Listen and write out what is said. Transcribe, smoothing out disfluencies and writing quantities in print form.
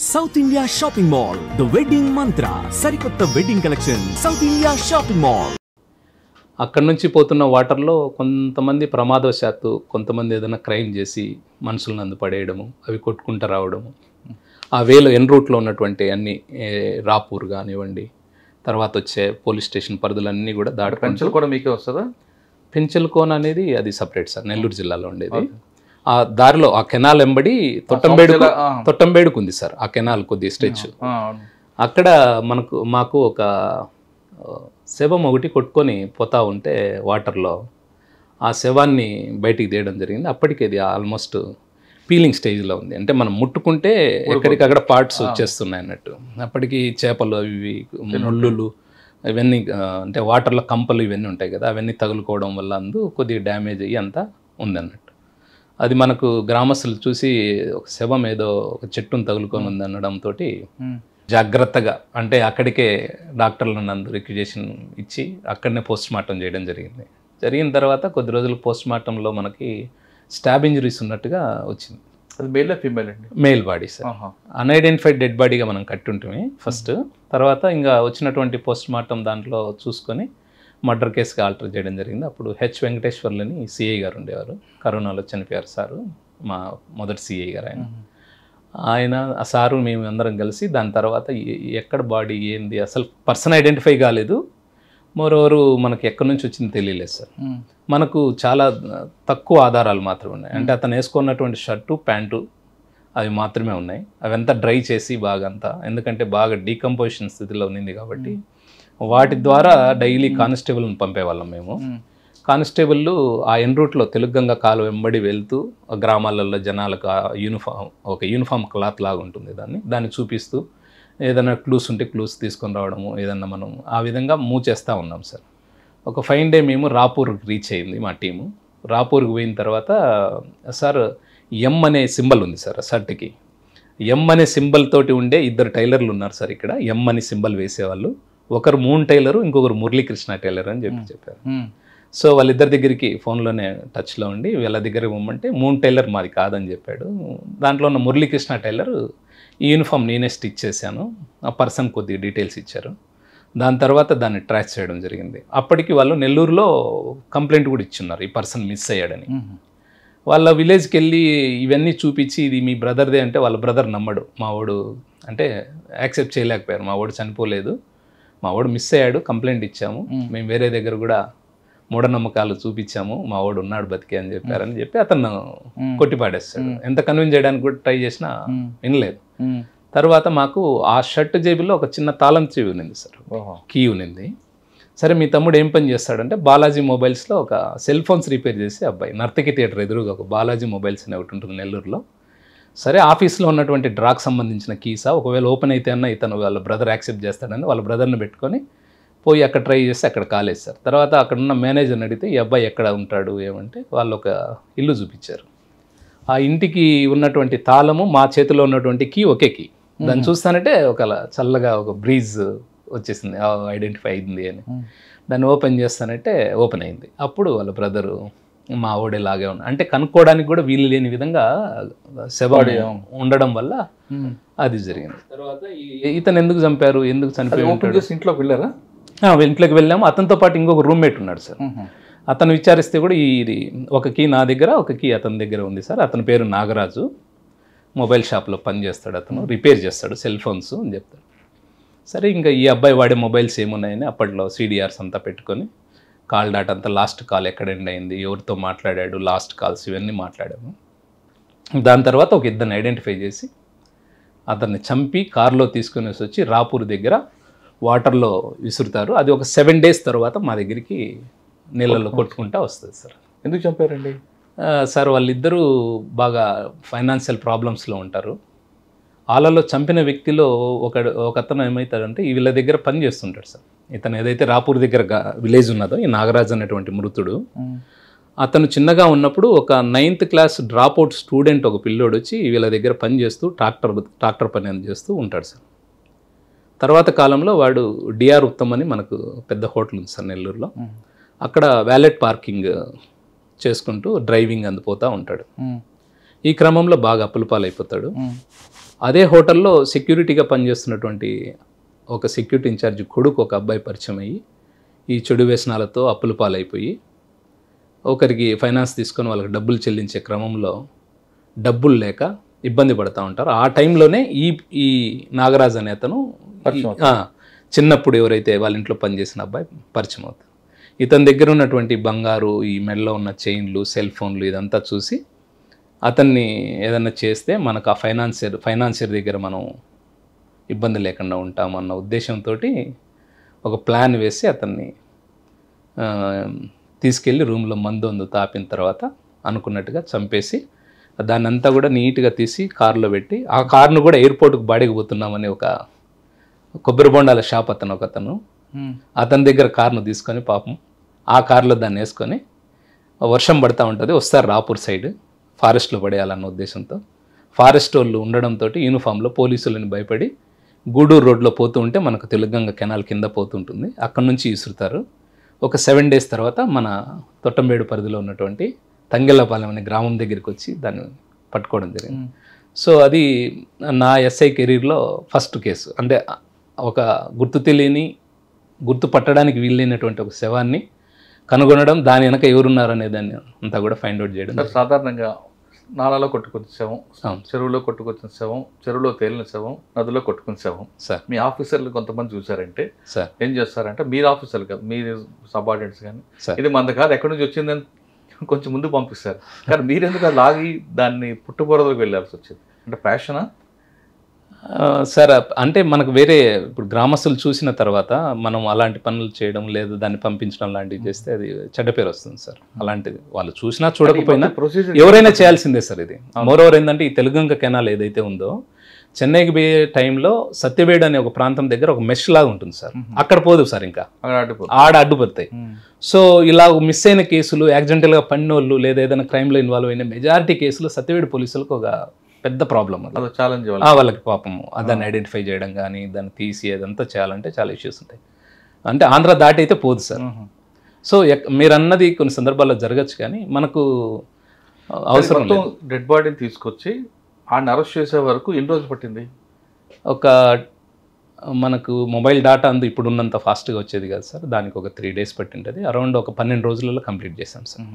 South India shopping mall the wedding మంత్ర సరికొత్త wedding collection south India shopping mall. అక్కడి నుంచి పోతున్న వాటర్లో కొంతమంది ప్రమాదవశాత్తు కొంతమంది ఏదైనా క్రైమ్ చేసి మనుషులను అందుపడేయడము, అవి కొట్టుకుంటూ రావడము, ఆ వేలో ఎన్ రూట్లో ఉన్నటువంటి అన్ని రాపూర్ కానివ్వండి, తర్వాత వచ్చే పోలీస్ స్టేషన్ పరిధులన్నీ కూడా పెన్షన్ కూడా మీకే వస్తుందా? పెంచల్కోన అనేది అది సపరేట్ సార్, నెల్లూరు జిల్లాలో ఉండేది. ఆ దారిలో ఆ కెనాల్ ఎంబడి తొట్టంబేడుకు ఉంది సార్. ఆ కెనాల్ కొద్ది స్ట్రెచ్ అక్కడ మాకు ఒక శవం ఒకటి కొట్టుకొని పోతా ఉంటే వాటర్లో ఆ శవాన్ని బయటికి తీయడం జరిగింది. అప్పటికి అది ఆల్మోస్ట్ పీలింగ్ స్టేజ్లో ఉంది. అంటే మనం ముట్టుకుంటే ఎక్కడికక్కడ పార్ట్స్ వచ్చేస్తున్నాయి అన్నట్టు. అప్పటికి చేపలు అవి ముళ్ళులు ఇవన్నీ అంటే వాటర్లో కంపలు ఇవన్నీ ఉంటాయి కదా, అవన్నీ తగులుకోవడం వల్ల కొద్దిగా డ్యామేజ్ అయ్యి అంతా ఉందన్నట్టు. అది మనకు గ్రామస్తులు చూసి ఒక శవం ఏదో ఒక చెట్టును తగులుకొని ఉంది అనడంతో జాగ్రత్తగా అంటే అక్కడికే డాక్టర్లు నందు రిక్విజేషన్ ఇచ్చి అక్కడనే పోస్ట్ మార్టం చేయడం జరిగింది. జరిగిన తర్వాత కొద్ది రోజులు పోస్ట్ మార్టంలో మనకి స్టాబ్ ఇంజరీస్ ఉన్నట్టుగా వచ్చింది. అది మేల్ ఫీమేల్ అండి? Male body sir. Unidentified dead బాడీగా మనం కట్టుంటే ఫస్ట్, తర్వాత ఇంకా వచ్చినటువంటి పోస్ట్ మార్టం దాంట్లో చూసుకొని మర్డర్ కేసుగా ఆల్టర్ చేయడం జరిగింది. అప్పుడు హెచ్ వెంకటేశ్వర్లని సిఐ గారు ఉండేవారు, కరోనాలో చనిపోయారు సారు, మా మొదటి సిఐ గారు ఆయన. ఆ సారు మేము అందరం కలిసి దాని తర్వాత ఎక్కడ బాడీ ఏంది అసలు పర్సన్ ఐడెంటిఫై కాలేదు. మరోవరు మనకి ఎక్కడి నుంచి వచ్చింది తెలియలేదు సార్. మనకు చాలా తక్కువ ఆధారాలు మాత్రమే ఉన్నాయి. అంటే అతను వేసుకున్నటువంటి షర్టు ప్యాంటు అవి మాత్రమే ఉన్నాయి. అవంతా డ్రై చేసి బాగా అంతా, ఎందుకంటే బాగా డీకంపోజిషన్ స్థితిలో ఉంది కాబట్టి వాటి ద్వారా డైలీ కానిస్టేబుల్ని పంపేవాళ్ళం మేము. కానిస్టేబుళ్ళు ఆ ఎన్ రూట్లో తెలుగంగ కాలు వెంబడి వెళ్తూ గ్రామాలలో జనాలకు యూనిఫామ్ క్లాత్ లాగా ఉంటుంది, దాన్ని చూపిస్తూ ఏదైనా క్లూస్ ఉంటే క్లూస్ తీసుకొని రావడము, ఏదన్నా మనం ఆ విధంగా మూవ్ చేస్తూ ఉన్నాం సార్. ఒక ఫైన్ డే మేము రాపూర్కి రీచ్ అయింది మా టీము. రాపూర్కి పోయిన తర్వాత సార్ ఎం అనే సింబల్ ఉంది సార్ షర్ట్కి. ఎం అనే సింబల్ తోటి ఉండే ఇద్దరు టైలర్లు ఉన్నారు సార్ ఇక్కడ. ఎం అని సింబల్ వేసేవాళ్ళు. ఒకరు మూన్ టైలరు, ఇంకొకరు మురళీకృష్ణ టైలర్ అని చెప్పారు. సో వాళ్ళిద్దరి దగ్గరికి ఫోన్లోనే టచ్లో ఉండి వీళ్ళ దగ్గర ఇవ్వమంటే మూన్ టైలర్ మాది కాదని చెప్పాడు. దాంట్లో ఉన్న మురళీకృష్ణ టైలర్ ఈ యూనిఫామ్ నేనే స్టిచ్ చేశాను, ఆ పర్సన్ కొద్దిగా డీటెయిల్స్ ఇచ్చారు. దాని తర్వాత దాన్ని ట్రాక్ చేయడం జరిగింది. అప్పటికి వాళ్ళు నెల్లూరులో కంప్లైంట్ కూడా ఇచ్చున్నారు ఈ పర్సన్ మిస్ అయ్యాడని. వాళ్ళ విలేజ్కి వెళ్ళి ఇవన్నీ చూపించి ఇది మీ బ్రదర్దే అంటే వాళ్ళ బ్రదర్ నమ్మడు. మా వాడు అంటే యాక్సెప్ట్ చేయలేకపోయారు. మా వాడు చనిపోలేదు, మా వాడు మిస్ అయ్యాడు, కంప్లైంట్ ఇచ్చాము, మేము వేరే దగ్గర కూడా మూఢనమ్మకాలు చూపించాము, మా వాడు ఉన్నాడు బతికే అని చెప్పి అతను కొట్టిపాడేస్తాడు. ఎంత కన్విన్స్ చేయడానికి కూడా ట్రై చేసినా వినలేదు. తర్వాత మాకు ఆ షర్ట్ జేబులో ఒక చిన్న తాళం చెవి ఉన్నింది సార్, కీ ఉన్నింది. సరే మీ తమ్ముడు ఏం పని చేస్తాడంటే బాలాజీ మొబైల్స్లో ఒక సెల్ ఫోన్స్ రిపేర్ చేసి అబ్బాయి, నర్తకి థియేటర్ ఎదురుగా ఒక బాలాజీ మొబైల్స్ అని ఒకటి ఉంటుంది నెల్లూరులో. సరే ఆఫీస్లో ఉన్నటువంటి డ్రాగ్ సంబంధించిన కీసా, ఒకవేళ ఓపెన్ అయితే అన్న ఇతను వాళ్ళ బ్రదర్ యాక్సెప్ట్ చేస్తాడని వాళ్ళ బ్రదర్ని పెట్టుకొని పోయి అక్కడ ట్రై చేస్తే అక్కడ కాలేదు సార్. తర్వాత అక్కడ ఉన్న మేనేజర్ని అడిగితే ఈ అబ్బాయి ఎక్కడ ఉంటాడు ఏమంటే వాళ్ళు ఒక ఇల్లు చూపించారు. ఆ ఇంటికి ఉన్నటువంటి తాళము మా చేతిలో ఉన్నటువంటి కీ ఒకే కీ. దాన్ని చూస్తానంటే ఒక చల్లగా ఒక బ్రీజ్ వచ్చేసింది, ఐడెంటిఫై అయింది అని. దాన్ని ఓపెన్ చేస్తానంటే ఓపెన్ అయింది. అప్పుడు వాళ్ళ బ్రదరు మా ఓడేలాగే ఉన్నా అంటే కనుక్కోవడానికి కూడా వీలు లేని విధంగా శవం ఉండడం వల్ల అది జరిగింది. తర్వాత ఇతను ఎందుకు చంపారు, ఎందుకు చనిపోయి ఇంట్లోకి వెళ్ళారా? ఇంట్లోకి వెళ్ళాము. అతనితో పాటు ఇంకొక రూమ్మేట్ ఉన్నాడు సార్. అతను విచారిస్తే కూడా ఇది ఒక కీ నా దగ్గర, ఒక కీ అతని దగ్గర ఉంది సార్. అతని పేరు నాగరాజు, మొబైల్ షాప్లో పనిచేస్తాడు, అతను రిపేర్ చేస్తాడు సెల్ ఫోన్స్ అని చెప్తాడు. సరే ఇంకా ఈ అబ్బాయి వాడే మొబైల్స్ ఏమున్నాయని అప్పట్లో CDRs అంతా పెట్టుకొని కాల్ డాటా అంతా, లాస్ట్ కాల్ ఎక్కడ ఎండ్ అయింది, ఎవరితో మాట్లాడాడు, లాస్ట్ కాల్స్ ఇవన్నీ మాట్లాడాము. దాని తర్వాత ఒక ఇద్దరిని ఐడెంటిఫై చేసి అతన్ని చంపి కారులో తీసుకుని వచ్చి రాపూర్ దగ్గర వాటర్లో విసురుతారు. అది ఒక 7 days తర్వాత మా దగ్గరికి నీళ్ళల్లో కొట్టుకుంటా వస్తుంది సార్. ఎందుకు చంపారండి సార్? వాళ్ళిద్దరూ బాగా ఫైనాన్షియల్ ప్రాబ్లమ్స్లో ఉంటారు. వాళ్ళలో చంపిన వ్యక్తిలో ఒకతను ఏమవుతాడంటే వీళ్ళ దగ్గర పని చేస్తుంటాడు సార్. ఇతను ఏదైతే రాపూర్ దగ్గర విలేజ్ ఉన్నదో ఈ నాగరాజు అనేటువంటి మృతుడు, అతను చిన్నగా ఉన్నప్పుడు ఒక 9th క్లాస్ డ్రాప్అవుట్ స్టూడెంట్ ఒక పిల్లోడు వచ్చి వీళ్ళ దగ్గర పని చేస్తూ ట్రాక్టర్ పని అని చేస్తూ ఉంటాడు సార్. తర్వాత కాలంలో వాడు DR ఉత్తమ్ అని మనకు పెద్ద హోటల్ ఉంది సార్ నెల్లూరులో, అక్కడ వ్యాలెట్ పార్కింగ్ చేసుకుంటూ డ్రైవింగ్ అందిపోతూ ఉంటాడు. ఈ క్రమంలో బాగా అప్పుల పాలైపోతాడు. అదే హోటల్లో సెక్యూరిటీగా పనిచేస్తున్నటువంటి ఒక సెక్యూరిటీ ఇన్ఛార్జ్ కొడుకు ఒక అబ్బాయి పరిచయం అయ్యి ఈ చెడు వ్యసనాలతో అప్పుల పాలైపోయి ఒకరికి ఫైనాన్స్ తీసుకొని వాళ్ళకి డబ్బులు చెల్లించే క్రమంలో డబ్బులు లేక ఇబ్బంది పడుతూ ఉంటారు. ఆ టైంలోనే ఈ నాగరాజ్ అనే అతను చిన్నప్పుడు ఎవరైతే వాళ్ళ ఇంట్లో పనిచేసిన అబ్బాయి పరిచయం అవుతారు. ఇతని దగ్గర ఉన్నటువంటి బంగారు, ఈ మెడలో ఉన్న చైన్లు, సెల్ ఫోన్లు ఇదంతా చూసి అతన్ని ఏదన్నా చేస్తే మనకు ఆ ఫైనాన్సియర్ దగ్గర మనం ఇబ్బంది లేకుండా ఉంటామన్న ఉద్దేశంతో ఒక ప్లాన్ వేసి అతన్ని తీసుకెళ్ళి రూమ్లో మందు తాపిన తర్వాత అనుకున్నట్టుగా చంపేసి దాన్ని అంతా కూడా నీట్గా తీసి కారులో పెట్టి ఆ కారును కూడా ఎయిర్పోర్ట్కి బాడీకి పోతున్నామని ఒక కొబ్బరి బొండాల షాప్ అతను అతని దగ్గర కారును తీసుకొని పాపం ఆ కారులో దాన్ని వేసుకొని వర్షం పడుతూ ఉంటుంది, వస్తారు రాపూర్ సైడ్ ఫారెస్ట్లో పడేయాలన్న ఉద్దేశంతో. ఫారెస్ట్ వాళ్ళు ఉండడంతో యూనిఫామ్లో పోలీసులని భయపడి గూడూరు రోడ్లో పోతూ ఉంటే మనకు తెలుగంగ కెనాల్ కింద పోతుంటుంది, అక్కడి నుంచి ఇసురుతారు. ఒక 7 days తర్వాత మన తొట్టంబేడు పరిధిలో ఉన్నటువంటి తంగెళ్ళపాలెం అనే గ్రామం దగ్గరికి వచ్చి దాన్ని పట్టుకోవడం జరిగింది. సో అది నా ఎస్ఐ కెరీర్లో ఫస్ట్ కేసు. అంటే ఒక గుర్తుపట్టడానికి వీలైనటువంటి ఒక శవాన్ని కనుగొనడం, దాని వెనక ఎవరున్నారనే దాన్ని అంతా కూడా ఫైండ్ అవుట్ చేయడం. సాధారణంగా నాలలో కొట్టుకొచ్చిన శవం, చెరువులో కొట్టుకొచ్చిన శవం, చెరువులో తేలిన శవం, నదిలో కొట్టుకున్న శవం. సార్ మీ ఆఫీసర్లు కొంతమంది చూసారంటే సార్ ఏం చేస్తారంటే, మీరు ఆఫీసర్లు కాదు, మీరు సబార్డినేట్స్ కానీ సార్ ఇది మన కాదు ఎక్కడి నుంచి వచ్చిందని కొంచెం ముందు పంపిస్తారు, కానీ మీరెందుకు అది లాగి దాన్ని పుట్టుబోరదలకు వెళ్ళాల్సి వచ్చింది? అంటే ప్యాషనా? సార్ అంటే మనకు వేరే ఇప్పుడు గ్రామస్తులు చూసిన తర్వాత మనం అలాంటి పనులు చేయడం లేదు, దాన్ని పంపించడం లాంటివి చేస్తే అది చెడ్డ పేరు వస్తుంది సార్. అలాంటిది వాళ్ళు చూసినా చూడకపోయినా ఎవరైనా చేయాల్సిందే సార్. ఇది మోరోవర్ ఏంటంటే ఈ తెలుగంగ కెనాల్ ఏదైతే ఉందో చెన్నైకి పోయే టైంలో సత్యవేడు అనే ఒక ప్రాంతం దగ్గర ఒక మెష్ లాగా ఉంటుంది సార్, అక్కడ పోదు సార్, ఇంకా ఆడ అడ్డుపడతాయి. సో ఇలా మిస్ అయిన కేసులు, యాక్సిడెంటల్గా పడినోళ్ళు లేదా ఏదైనా క్రైమ్లో ఇన్వాల్వ్ అయిన మెజారిటీ కేసులు సత్యవేడు పోలీసులకు ఒక పెద్ద ప్రాబ్లం. అది ఛాలెంజ్ వాళ్ళకి పాపము దాన్ని ఐడెంటిఫై చేయడం కానీ దాన్ని తీసి అదంతా చేయాలంటే చాలా ఇష్యూస్ ఉంటాయి. అంటే ఆంధ్ర దాటి అయితే పోదు సార్. సో మీరు అన్నది కొన్ని సందర్భాల్లో జరగచ్చు, కానీ మనకు అవసరం లేదు. డెడ్ బాడీని తీసుకొచ్చి ఆయన అరెస్ట్ చేసే వరకు ఎన్ని రోజులు పట్టింది? ఒక మనకు మొబైల్ డేటా అందు ఇప్పుడు ఉన్నంత ఫాస్ట్గా వచ్చేది కాదు సార్, దానికి ఒక 3 days పట్టి ఉంటుంది. అరౌండ్ ఒక 12 రోజులలో కంప్లీట్ చేశాం సార్.